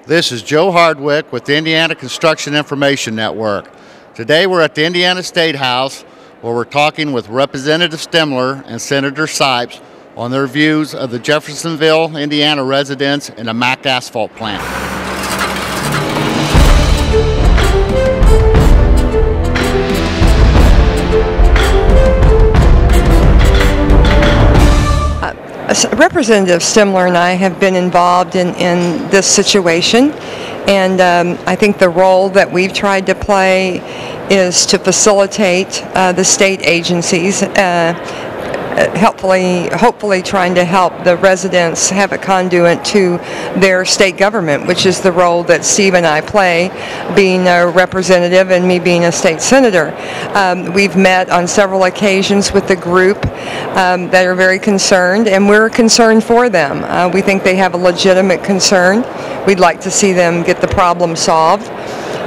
This is Joe Hardwick with the Indiana Construction Information Network. Today we're at the Indiana State House where we're talking with Representative Stemler and Senator Sipes on their views of the Jeffersonville, Indiana residents and the MAC Asphalt plant. Representative Stemler and I have been involved in this situation, and I think the role that we've tried to play is to facilitate the state agencies, hopefully trying to help the residents have a conduit to their state government, which is the role that Steve and I play, being a representative and me being a state senator. We've met on several occasions with the group that are very concerned, and we're concerned for them. We think they have a legitimate concern. We'd like to see them get the problem solved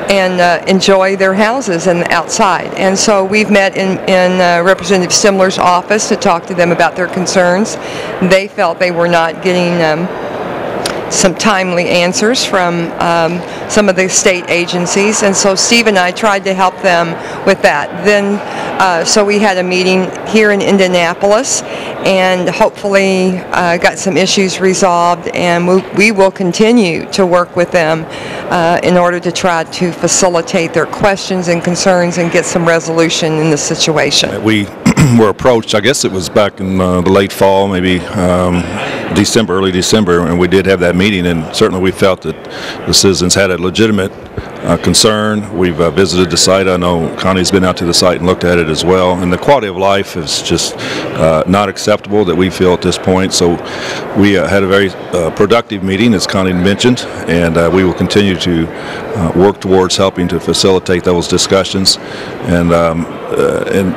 and enjoy their houses and outside. And so we've met in Representative Stemler's office to talk to them about their concerns. They felt they were not getting some timely answers from some of the state agencies, and so Steve and I tried to help them with that. Then, so we had a meeting here in Indianapolis, and hopefully got some issues resolved, and we will continue to work with them in order to try to facilitate their questions and concerns and get some resolution in the situation. We were approached, I guess it was back in the late fall, maybe December, early December, and we did have that meeting, and certainly we felt that the citizens had a legitimate concern. We've visited the site. I know Connie's been out to the site and looked at it as well, and the quality of life is just not acceptable that we feel at this point. So we had a very productive meeting, as Connie mentioned, and we will continue to work towards helping to facilitate those discussions and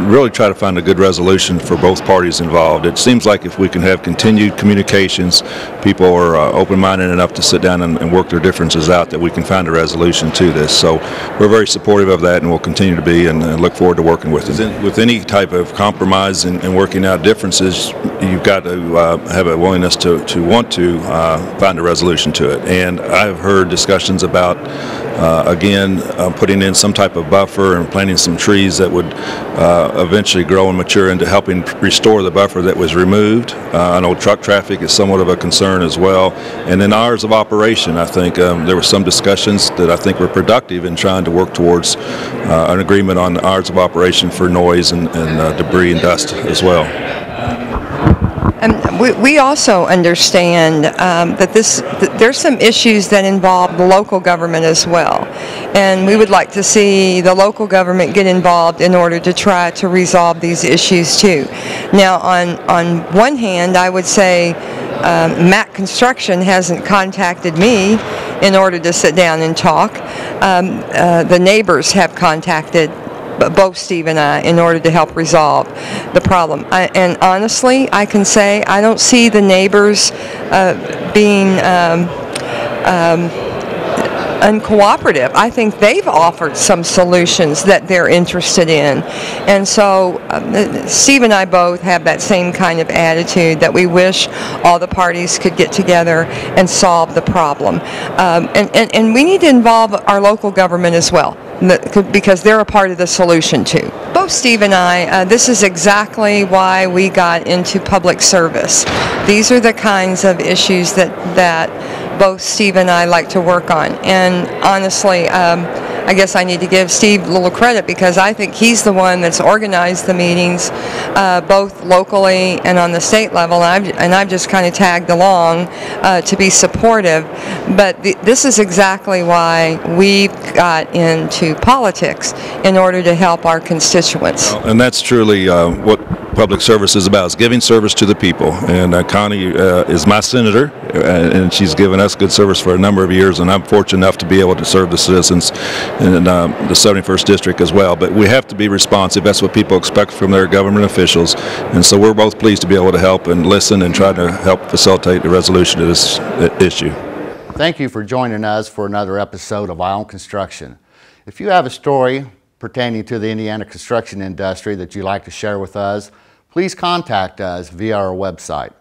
really try to find a good resolution for both parties involved. It seems like if we can have continued communications, people are open-minded enough to sit down and work their differences out, that we can find a resolution to this. So we're very supportive of that, and we'll continue to be, and look forward to working with them. With any type of compromise and working out differences, you've got to have a willingness to want to find a resolution to it. And I've heard discussions about again putting in some type of buffer and planting some trees that would eventually grow and mature into helping restore the buffer that was removed. I know truck traffic is somewhat of a concern as well, and then hours of operation. I think there were some discussions that I think were productive in trying to work towards an agreement on hours of operation for noise and debris and dust as well. We also understand that there's some issues that involve the local government as well, and we would like to see the local government get involved in order to try to resolve these issues too. Now, on one hand, I would say MAC Construction hasn't contacted me in order to sit down and talk. The neighbors have contacted both Steve and I in order to help resolve the problem. And honestly, I can say I don't see the neighbors being uncooperative. I think they've offered some solutions that they're interested in. And so Steve and I both have that same kind of attitude, that we wish all the parties could get together and solve the problem. And we need to involve our local government as well, because they're a part of the solution too. Both Steve and I, this is exactly why we got into public service. These are the kinds of issues that both Steve and I like to work on. And honestly, I guess I need to give Steve a little credit, because I think he's the one that's organized the meetings, both locally and on the state level, and I've just kind of tagged along to be supportive. But this is exactly why we got into politics, in order to help our constituents. And that's truly what public service is about, is giving service to the people. And Connie is my senator, and she's given us good service for a number of years, and I'm fortunate enough to be able to serve the citizens in the 71st District as well. But we have to be responsive. That's what people expect from their government officials, and so we're both pleased to be able to help and listen and try to help facilitate the resolution of this issue. Thank you for joining us for another episode of Eye on Construction. If you have a story pertaining to the Indiana construction industry that you'd like to share with us, please contact us via our website.